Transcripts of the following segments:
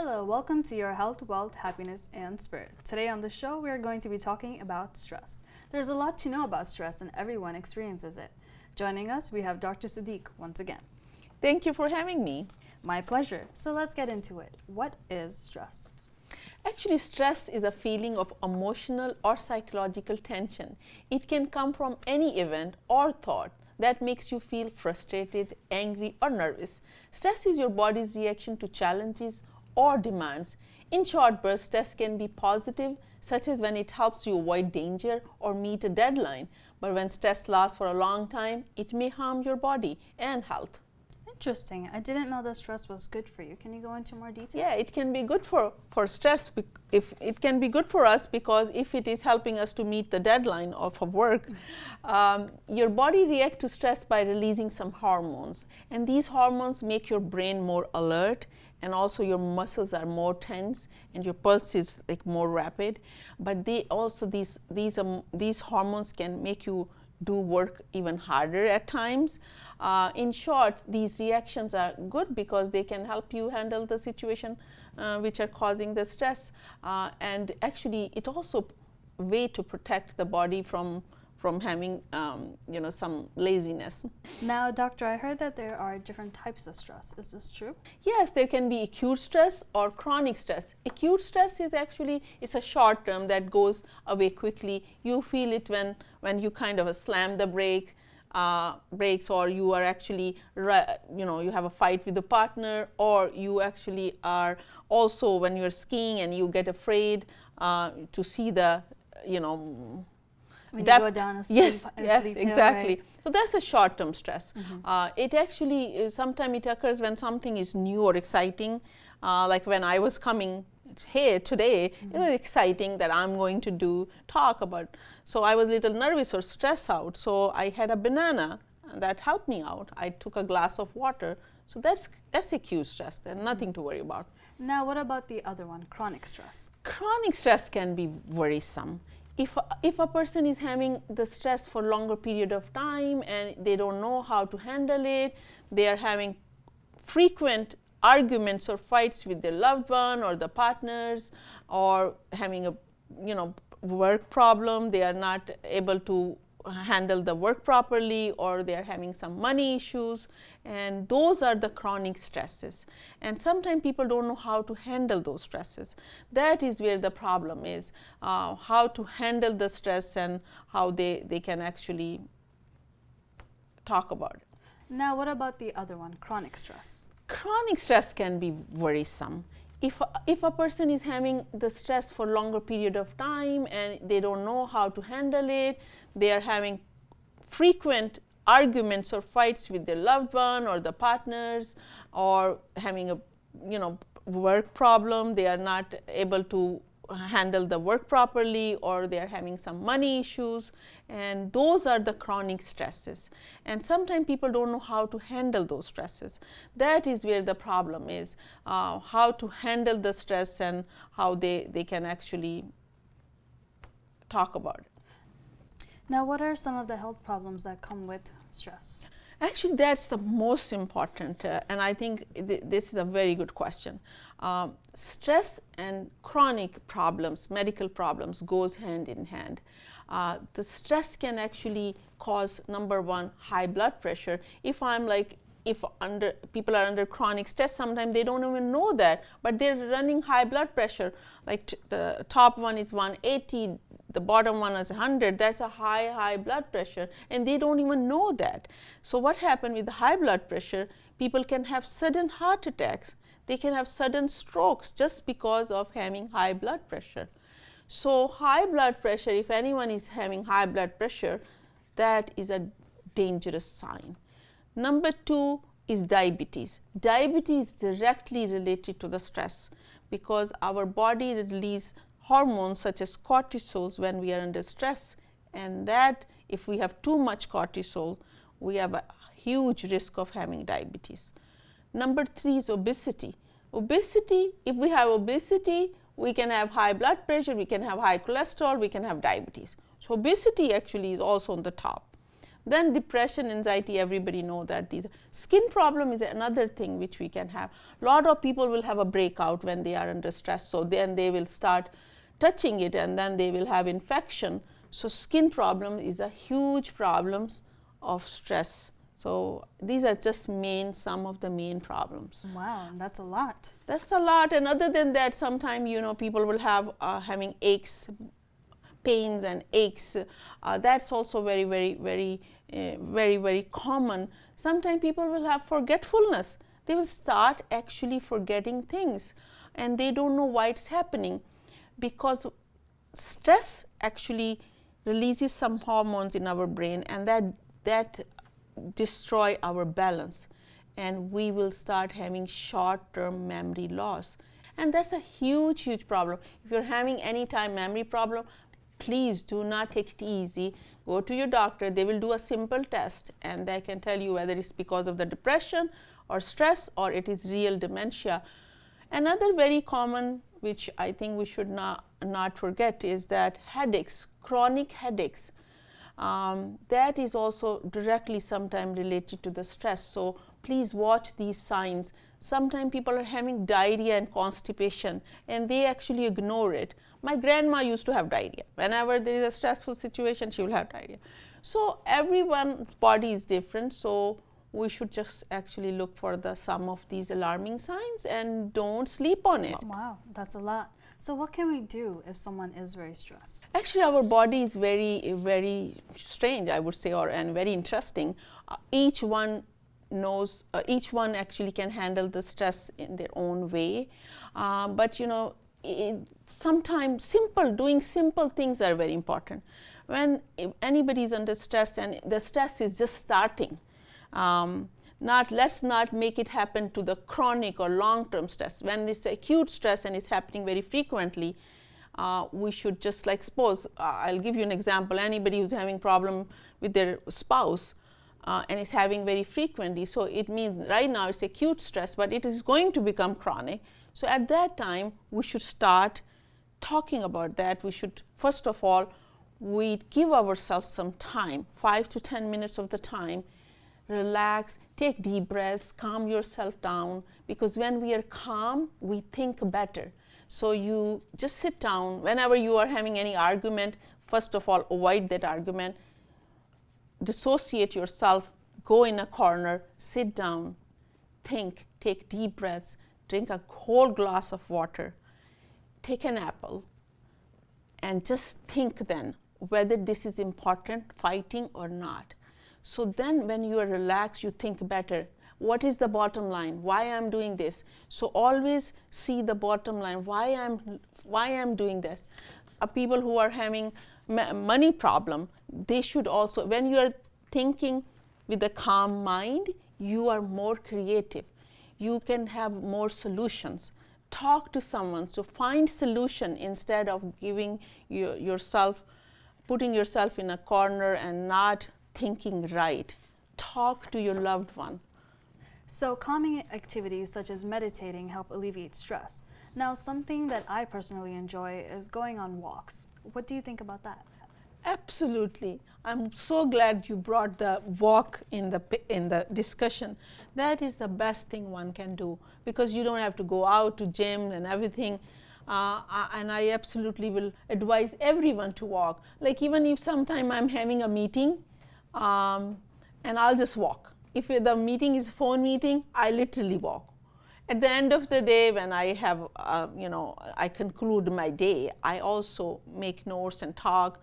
Hello, welcome to your Health, Wealth, Happiness, and Spirit. Today on the show, we are going to be talking about stress. There's a lot to know about stress, and everyone experiences it. Joining us, we have Dr. Sadiq once again. Thank you for having me. My pleasure. So let's get into it. What is stress? Actually, stress is a feeling of emotional or psychological tension. It can come from any event or thought that makes you feel frustrated, angry, or nervous. Stress is your body's reaction to challenges or demands. In short bursts, stress can be positive, such as when it helps you avoid danger or meet a deadline. But when stress lasts for a long time, it may harm your body and health. Interesting. I didn't know that stress was good for you. Can you go into more detail? Yeah, it can be good for stress. If it can be good for us because if it is helping us to meet the deadline of a work, your body reacts to stress by releasing some hormones, and these hormones make your brain more alert, and also your muscles are more tense, and your pulse is like more rapid. But they also these hormones can make you do work even harder at times. In short, these reactions are good because they can help you handle the situation which are causing the stress, and actually it also a way to protect the body from having some laziness. Now, doctor, I heard that there are different types of stress. Is this true? Yes, there can be acute stress or chronic stress. Acute stress is actually it's a short term that goes away quickly. You feel it when you kind of slam the brakes, or you are actually you have a fight with a partner, or you actually are also when you're skiing and you get afraid to see the when you go down and sleep. Yes, exactly. Right? So that's a short-term stress. It actually sometimes it occurs when something is new or exciting, like when I was coming here today. It was exciting that I'm going to talk about. So I was a little nervous or stressed out. So I had a banana that helped me out. I took a glass of water. So that's acute stress. There's nothing to worry about. Now, what about the other one, chronic stress? Chronic stress can be worrisome. If a person is having the stress for longer period of time and they don't know how to handle it, they are having frequent arguments or fights with their loved one or the partners, or having a work problem, they are not able to handle the work properly, or they are having some money issues, and those are the chronic stresses. And sometimes people don't know how to handle those stresses. That is where the problem is, how to handle the stress and how they can actually talk about it. Now, what about the other one, chronic stress? Chronic stress can be worrisome. If a person is having the stress for longer period of time and they don't know how to handle it, they are having frequent arguments or fights with their loved one or the partners, or having a work problem, they are not able to handle the work properly, or they are having some money issues, and those are the chronic stresses. And sometimes people don't know how to handle those stresses. That is where the problem is, how to handle the stress and how they can actually talk about it. Now, what are some of the health problems that come with stress? Actually, that's the most important, and I think this is a very good question. Stress and chronic problems, medical problems, goes hand in hand. The stress can actually cause, number one, high blood pressure. If people are under chronic stress, sometimes they don't even know that, but they're running high blood pressure. Like the top one is 180, the bottom one is 100. That's a high blood pressure, and they don't even know that. So what happens with the high blood pressure? People can have sudden heart attacks. They can have sudden strokes just because of having high blood pressure. So high blood pressure, if anyone is having high blood pressure, that is a dangerous sign. Number two is diabetes. Diabetes is directly related to the stress because our body releases hormones such as cortisol when we are under stress, and that if we have too much cortisol, we have a huge risk of having diabetes. Number three is obesity. Obesity, if we have obesity, we can have high blood pressure, we can have high cholesterol, we can have diabetes. So obesity actually is also on the top. Then depression, anxiety, everybody know that. These skin problem is another thing which we can have. A lot of people will have a breakout when they are under stress, so then they will start touching it and then they will have infection. So skin problem is a huge problem of stress. So these are just some of the main problems. Wow, that's a lot. That's a lot. And other than that, sometimes people will have having aches, pains and aches. That's also very, very, very, very, very common. Sometimes people will have forgetfulness. They will start actually forgetting things, and they don't know why it's happening, because stress actually releases some hormones in our brain, and that destroy our balance, and we will start having short-term memory loss, and that's a huge problem. If you're having any time memory problem, please do not take it easy. Go to your doctor. They will do a simple test, and they can tell you whether it's because of the depression or stress or it is real dementia. Another very common, which I think we should not forget, is that headaches, chronic headaches. That is also directly sometimes related to the stress. So please watch these signs. Sometimes people are having diarrhea and constipation, and they actually ignore it. My grandma used to have diarrhea. Whenever there is a stressful situation, she will have diarrhea. So everyone's body is different. So we should just actually look for some of these alarming signs and don't sleep on it. Wow, that's a lot. So what can we do if someone is very stressed? Actually, our body is very, very strange, I would say, and very interesting. Each one knows, each one actually can handle the stress in their own way. But sometimes doing simple things are very important. When anybody is under stress and the stress is just starting, let's not make it happen to the chronic or long-term stress. When it's acute stress and it's happening very frequently, we should just suppose, I'll give you an example, anybody who's having problem with their spouse and is having very frequently, so it means right now it's acute stress, but it is going to become chronic. So at that time, we should start talking about that. We should, first of all, we give ourselves some time, 5 to 10 minutes of the time, relax, take deep breaths, calm yourself down, because when we are calm, we think better. So you just sit down. Whenever you are having any argument, first of all, avoid that argument, dissociate yourself, go in a corner, sit down, think, take deep breaths, drink a whole glass of water, take an apple, and just think then whether this is important, fighting or not. So then when you are relaxed, you think better. What is the bottom line? Why I'm doing this? So always see the bottom line, why I'm doing this. People who are having money problem, they should also, when you are thinking with a calm mind, you are more creative. You can have more solutions. Talk to someone, so find solution instead of giving putting yourself in a corner and not thinking right. Talk to your loved one. So calming activities such as meditating help alleviate stress. Now, something that I personally enjoy is going on walks. What do you think about that? Absolutely. I'm so glad you brought the walk in the discussion. That is the best thing one can do, because you don't have to go out to gym and everything. And I absolutely will advise everyone to walk. Like even if sometime I'm having a meeting, and I'll just walk. If the meeting is a phone meeting, I literally walk. At the end of the day, when I have, I conclude my day, I also make notes and talk,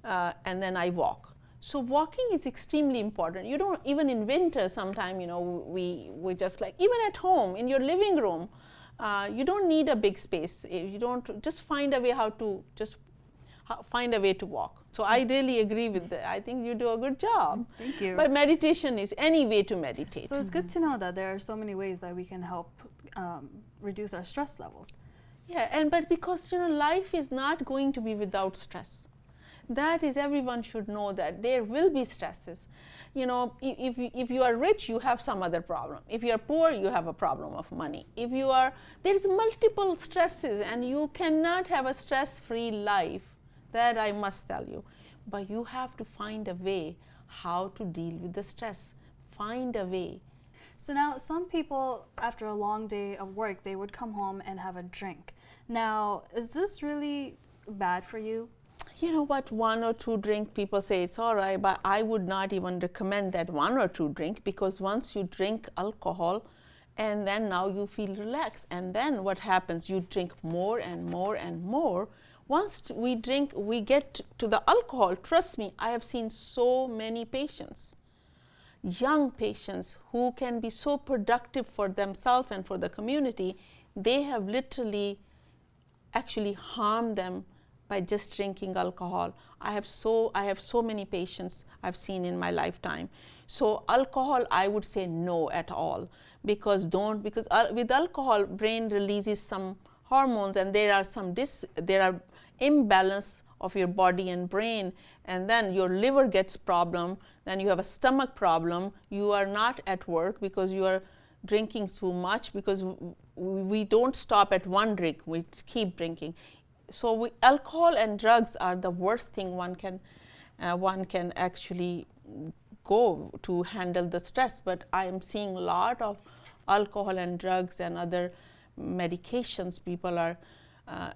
and then I walk. So walking is extremely important. You don't, even in winter sometime, we just even at home, in your living room, you don't need a big space. You don't, just find a way to walk. So I really agree with that. I think you do a good job. Thank you. But meditation is any way to meditate. So it's good to know that there are so many ways that we can help reduce our stress levels. Yeah, but because life is not going to be without stress. That is, everyone should know that there will be stresses. If you are rich, you have some other problem. If you are poor, you have a problem of money. There's multiple stresses, and you cannot have a stress-free life. That I must tell you. but you have to find a way how to deal with the stress. Find a way. So now some people, after a long day of work, they would come home and have a drink. Now, is this really bad for you? You know what, 1 or 2 drink, people say it's all right, but I would not even recommend that 1 or 2 drink, because once you drink alcohol and then now you feel relaxed, and then what happens, you drink more and more and more. Once we drink, we get to the alcohol. Trust me, I have seen so many patients, young patients who can be so productive for themselves and for the community. They have literally actually harmed them by just drinking alcohol. I have so many patients I've seen in my lifetime. So alcohol, I would say no at all, because with alcohol, brain releases some hormones, and there are imbalance of your body and brain, and then your liver gets problem, then you have a stomach problem, you are not at work because you are drinking too much, because we don't stop at one drink, we keep drinking. So alcohol and drugs are the worst thing one can actually go to handle the stress. But I am seeing a lot of alcohol and drugs and other medications. People are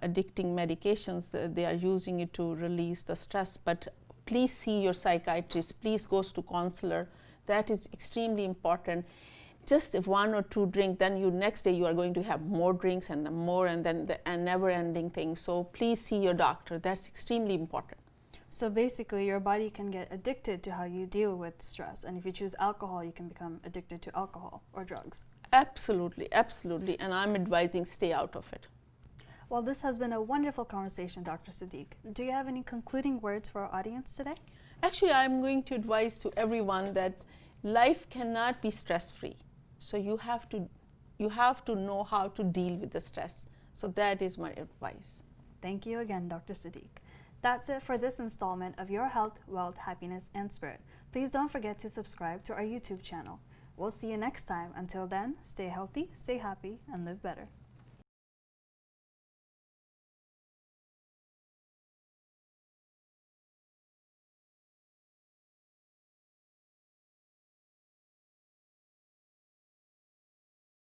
addicting medications. They are using it to release the stress. But please see your psychiatrist. Please go to counselor. That is extremely important. Just if 1 or 2 drink, then next day you are going to have more drinks and more, and then a never-ending thing. So please see your doctor. That's extremely important. So basically, your body can get addicted to how you deal with stress, and if you choose alcohol, you can become addicted to alcohol or drugs. Absolutely, absolutely, and I'm advising stay out of it. Well, this has been a wonderful conversation, Dr. Sadiq. Do you have any concluding words for our audience today? Actually, I'm going to advise to everyone that life cannot be stress-free. So you have to know how to deal with the stress. So that is my advice. Thank you again, Dr. Sadiq. That's it for this installment of Your Health, Wealth, Happiness, and Spirit. Please don't forget to subscribe to our YouTube channel. We'll see you next time. Until then, stay healthy, stay happy, and live better.